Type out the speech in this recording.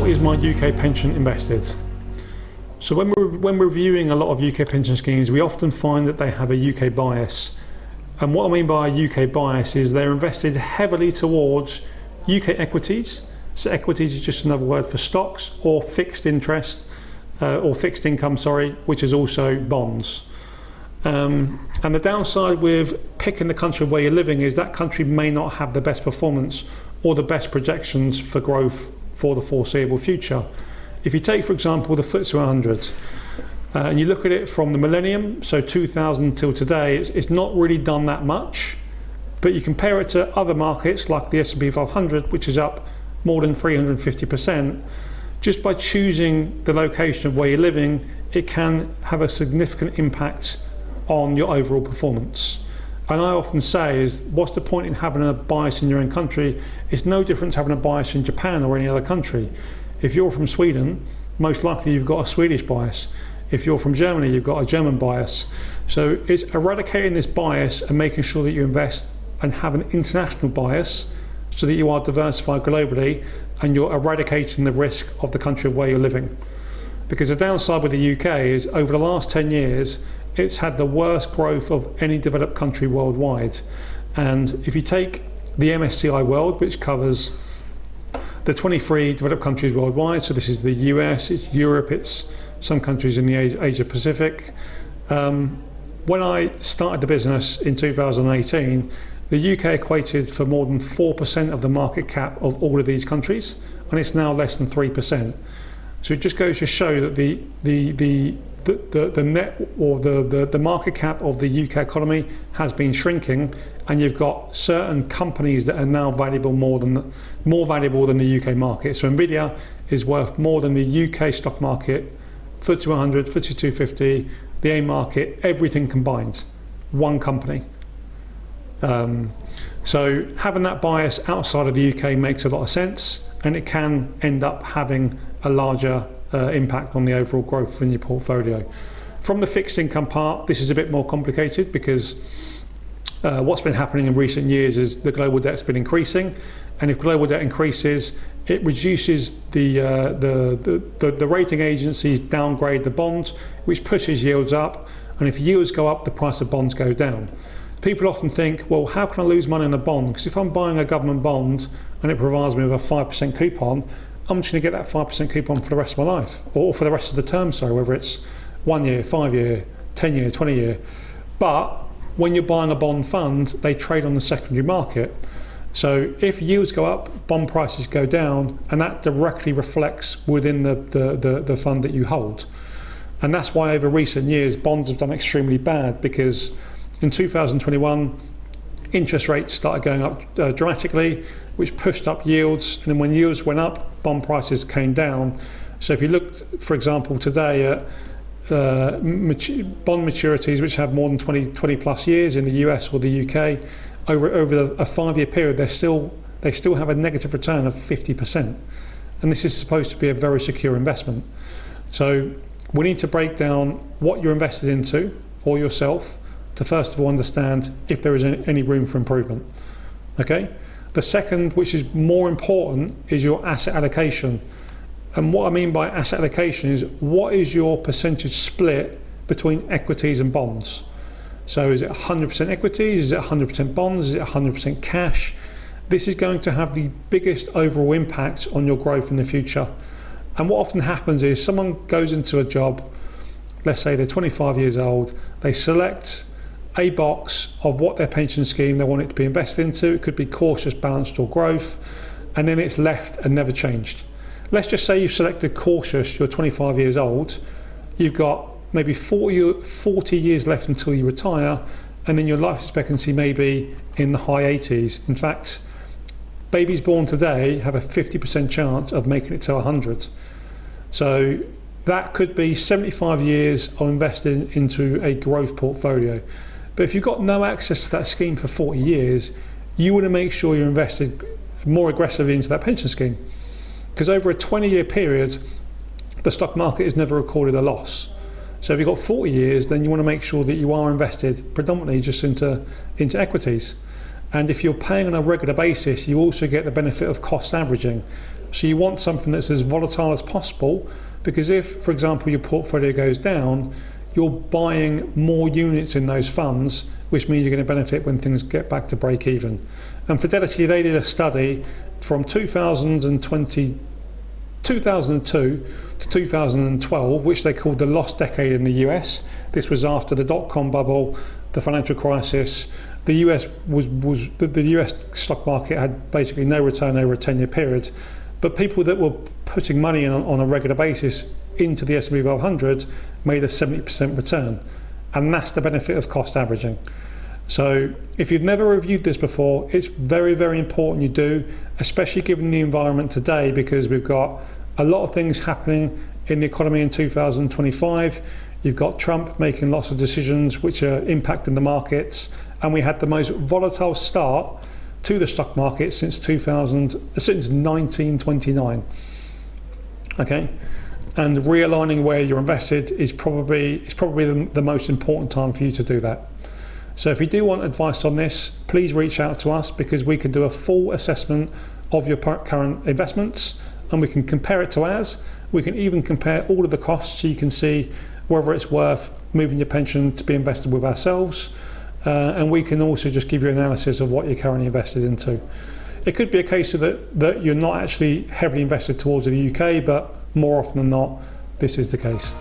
is my UK pension invested? So when we're reviewing a lot of UK pension schemes, we often find that they have a UK bias. And what I mean by a UK bias is they're invested heavily towards UK equities. So equities is just another word for stocks, or fixed interest, or fixed income, sorry, which is also bonds. And the downside with picking the country where you're living is that country may not have the best performance or the best projections for growth for the foreseeable future. If you take, for example, the FTSE 100, and you look at it from the millennium, so 2000 till today, it's not really done that much. But you compare it to other markets like the S&P 500, which is up more than 350%. Just by choosing the location of where you're living, it can have a significant impact on your overall performance. And I often say is, what's the point in having a bias in your own country? It's no different to having a bias in Japan or any other country. If you're from Sweden, most likely you've got a Swedish bias. If you're from Germany, you've got a German bias. So it's eradicating this bias and making sure that you invest and have an international bias so that you are diversified globally and you're eradicating the risk of the country where you're living. Because the downside with the UK is over the last 10 years, it's had the worst growth of any developed country worldwide. And if you take the MSCI World, which covers the 23 developed countries worldwide, so this is the US, it's Europe, it's some countries in the Asia Pacific. When I started the business in 2018, the UK equated for more than 4% of the market cap of all of these countries, and it's now less than 3%. So it just goes to show that the net or the market cap of the UK economy has been shrinking, and you've got certain companies that are now more valuable than the UK market. So Nvidia is worth more than the UK stock market, FTSE 100, FTSE 250, the AIM market, everything combined, one company. So having that bias outside of the UK makes a lot of sense, and it can end up having a larger impact on the overall growth in your portfolio. From the fixed income part, this is a bit more complicated because what's been happening in recent years is the global debt's been increasing, and if global debt increases, it reduces the rating agencies downgrade the bonds, which pushes yields up, and if yields go up, the price of bonds go down. People often think, well, how can I lose money on the bond? Because if I'm buying a government bond and it provides me with a 5% coupon, I'm just going to get that 5% coupon for the rest of my life, or for the rest of the term, so whether it's 1 year, 5 year, 10 year, 20 year. But when you're buying a bond fund, they trade on the secondary market. So if yields go up, bond prices go down, and that directly reflects within the fund that you hold. And that's why over recent years, bonds have done extremely bad, because in 2021, interest rates started going up dramatically, which pushed up yields, and then when yields went up, bond prices came down. So if you look, for example, today at bond maturities which have more than 20 plus years in the US or the UK, over a 5-year period, they still have a negative return of 50%. And this is supposed to be a very secure investment. So we need to break down what you're invested into for yourself to first of all understand if there is any room for improvement. Okay? The second, which is more important, is your asset allocation. And what I mean by asset allocation is, what is your percentage split between equities and bonds? So is it 100% equities? Is it 100% bonds? Is it 100% cash? This is going to have the biggest overall impact on your growth in the future. And what often happens is someone goes into a job, let's say they're 25 years old, they select a box of what their pension scheme they want it to be invested into. It could be cautious, balanced or growth, and then it's left and never changed. Let's just say you've selected cautious, you're 25 years old, you've got maybe 40 years left until you retire, and then your life expectancy may be in the high 80s. In fact, babies born today have a 50% chance of making it to 100. So that could be 75 years of investing into a growth portfolio. But if you've got no access to that scheme for 40 years, you want to make sure you're invested more aggressively into that pension scheme. Because over a 20-year period, the stock market has never recorded a loss. So if you've got 40 years, then you want to make sure that you are invested predominantly just into equities. And if you're paying on a regular basis, you also get the benefit of cost averaging. So you want something that's as volatile as possible, because if, for example, your portfolio goes down, you're buying more units in those funds, which means you're going to benefit when things get back to break even. And Fidelity, they did a study from 2002 to 2012, which they called the lost decade in the US. This was after the dot-com bubble, the financial crisis. The US the US stock market had basically no return over a 10-year period, but people that were putting money in on a regular basis into the S&P 500 made a 70% return, and that's the benefit of cost averaging. So if you've never reviewed this before, it's very, very important you do, especially given the environment today, because we've got a lot of things happening in the economy in 2025. You've got Trump making lots of decisions which are impacting the markets, and we had the most volatile start to the stock market since 1929. Okay, and realigning where you're invested is probably the most important time for you to do that. So if you do want advice on this, please reach out to us, because we can do a full assessment of your current investments, and we can compare it to ours. We can even compare all of the costs, so you can see whether it's worth moving your pension to be invested with ourselves. And we can also just give you an analysis of what you're currently invested into. It could be a case of that you're not actually heavily invested towards the UK, but more often than not, this is the case.